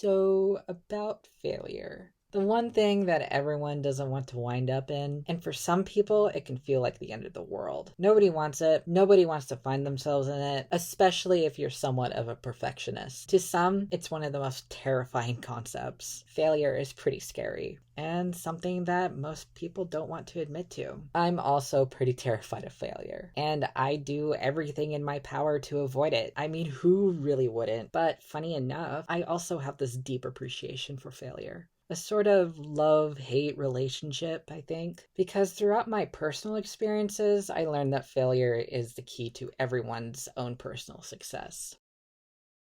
So, about failure. The one thing that everyone doesn't want to wind up in, and for some people, it can feel like the end of the world. Nobody wants it. Nobody wants to find themselves in it, especially if you're somewhat of a perfectionist. To some, it's one of the most terrifying concepts. Failure is pretty scary, and something that most people don't want to admit to. I'm also pretty terrified of failure, and I do everything in my power to avoid it. I mean, who really wouldn't? But funny enough, I also have this deep appreciation for failure. A sort of love-hate relationship, I think. Because throughout my personal experiences, I learned that failure is the key to everyone's own personal success.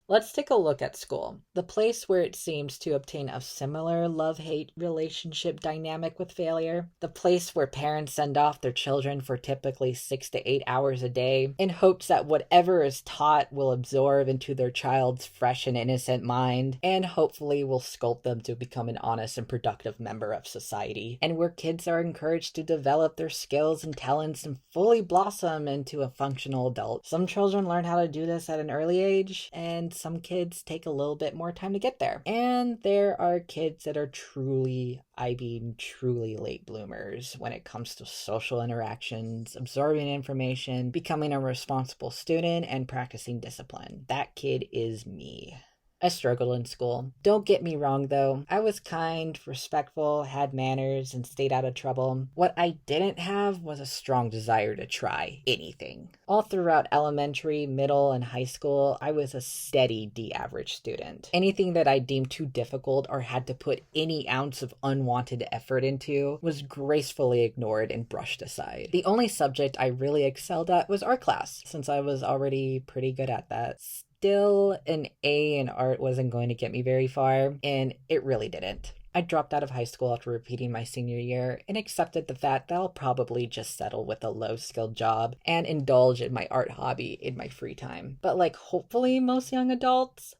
Let's take a look at school, the place where it seems to obtain a similar love-hate relationship dynamic with failure, the place where parents send off their children for typically 6 to 8 hours a day in hopes that whatever is taught will absorb into their child's fresh and innocent mind, and hopefully will sculpt them to become an honest and productive member of society, and where kids are encouraged to develop their skills and talents and fully blossom into a functional adult. Some children learn how to do this at an early age, and some kids take a little bit more time to get there. And there are kids that are truly late bloomers when it comes to social interactions, absorbing information, becoming a responsible student, and practicing discipline. That kid is me. I struggled in school. Don't get me wrong though. I was kind, respectful, had manners, and stayed out of trouble. What I didn't have was a strong desire to try anything. All throughout elementary, middle, and high school, I was a steady D-average student. Anything that I deemed too difficult or had to put any ounce of unwanted effort into was gracefully ignored and brushed aside. The only subject I really excelled at was art class, since I was already pretty good at that. Still, an A in art wasn't going to get me very far, and it really didn't. I dropped out of high school after repeating my senior year and accepted the fact that I'll probably just settle with a low-skilled job and indulge in my art hobby in my free time. But like hopefully most young adults,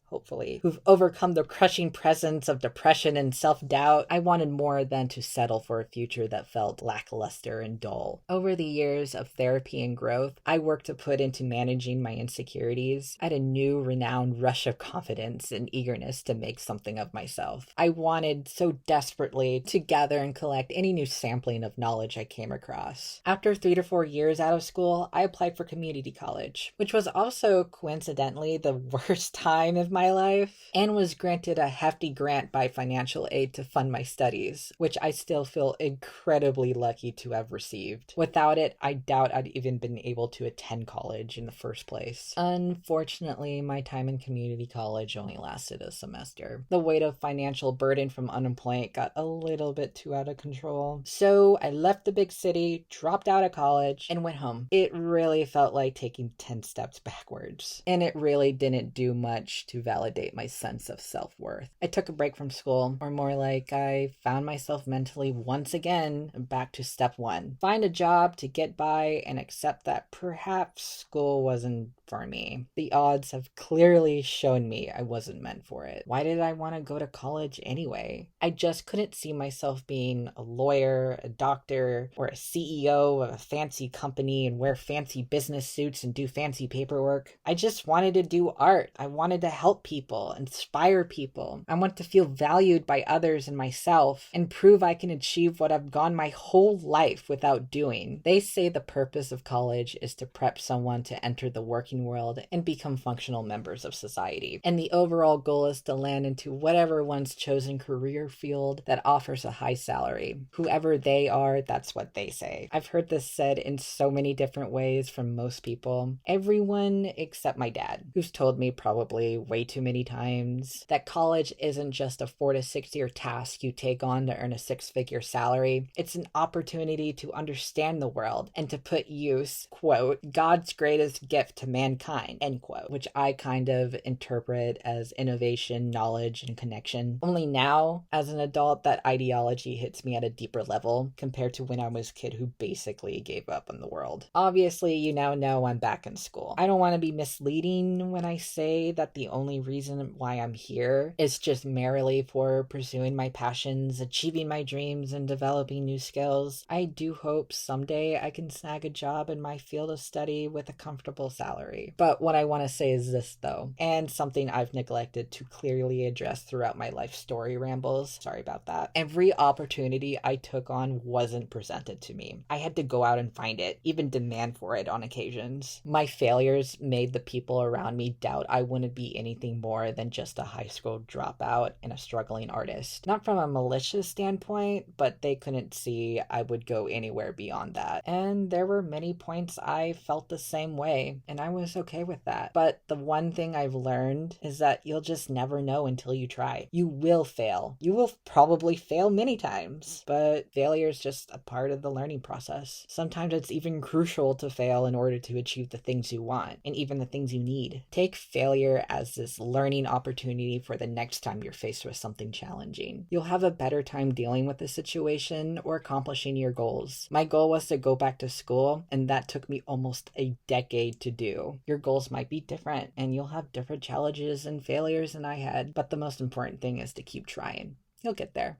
who've overcome the crushing presence of depression and self-doubt, I wanted more than to settle for a future that felt lackluster and dull. Over the years of therapy and growth, I worked to put into managing my insecurities. I had a new renowned rush of confidence and eagerness to make something of myself. I wanted so desperately to gather and collect any new sampling of knowledge I came across. After 3 to 4 years out of school, I applied for community college, which was also coincidentally the worst time of my life, and was granted a hefty grant by financial aid to fund my studies, which I still feel incredibly lucky to have received. Without it, I doubt I'd even been able to attend college in the first place. Unfortunately, my time in community college only lasted a semester. The weight of financial burden from unemployment got a little bit too out of control. So I left the big city, dropped out of college, and went home. It really felt like taking 10 steps backwards, and it really didn't do much to validate my sense of self-worth. I took a break from school, or more like I found myself mentally once again back to step one. Find a job to get by and accept that perhaps school wasn't for me. The odds have clearly shown me I wasn't meant for it. Why did I want to go to college anyway? I just couldn't see myself being a lawyer, a doctor, or a CEO of a fancy company and wear fancy business suits and do fancy paperwork. I just wanted to do art. I wanted to help people, inspire people. I want to feel valued by others and myself, and prove I can achieve what I've gone my whole life without doing. They say the purpose of college is to prep someone to enter the working world and become functional members of society. And the overall goal is to land into whatever one's chosen career field that offers a high salary. Whoever they are, that's what they say. I've heard this said in so many different ways from most people. Everyone except my dad, who's told me probably way too many times that college isn't just a 4 to 6 year task you take on to earn a 6-figure salary. It's an opportunity to understand the world and to put use, quote, God's greatest gift to mankind, end quote, which I kind of interpret as innovation, knowledge, and connection. Only now, as an adult, that ideology hits me at a deeper level compared to when I was a kid who basically gave up on the world. Obviously, you now know I'm back in school. I don't want to be misleading when I say that the only only reason why I'm here is just merely for pursuing my passions, achieving my dreams, and developing new skills. I do hope someday I can snag a job in my field of study with a comfortable salary. But what I want to say is this, though, and something I've neglected to clearly address throughout my life story rambles. Sorry about that. Every opportunity I took on wasn't presented to me. I had to go out and find it, even demand for it on occasions. My failures made the people around me doubt I wouldn't be anything more than just a high school dropout and a struggling artist. Not from a malicious standpoint, but they couldn't see I would go anywhere beyond that. And there were many points I felt the same way, and I was okay with that. But the one thing I've learned is that you'll just never know until you try. You will fail. You will probably fail many times, but failure is just a part of the learning process. Sometimes it's even crucial to fail in order to achieve the things you want and even the things you need. Take failure as this learning opportunity for the next time you're faced with something challenging. You'll have a better time dealing with the situation or accomplishing your goals. My goal was to go back to school, and that took me almost a decade to do. Your goals might be different, and you'll have different challenges and failures than I had, but the most important thing is to keep trying. You'll get there.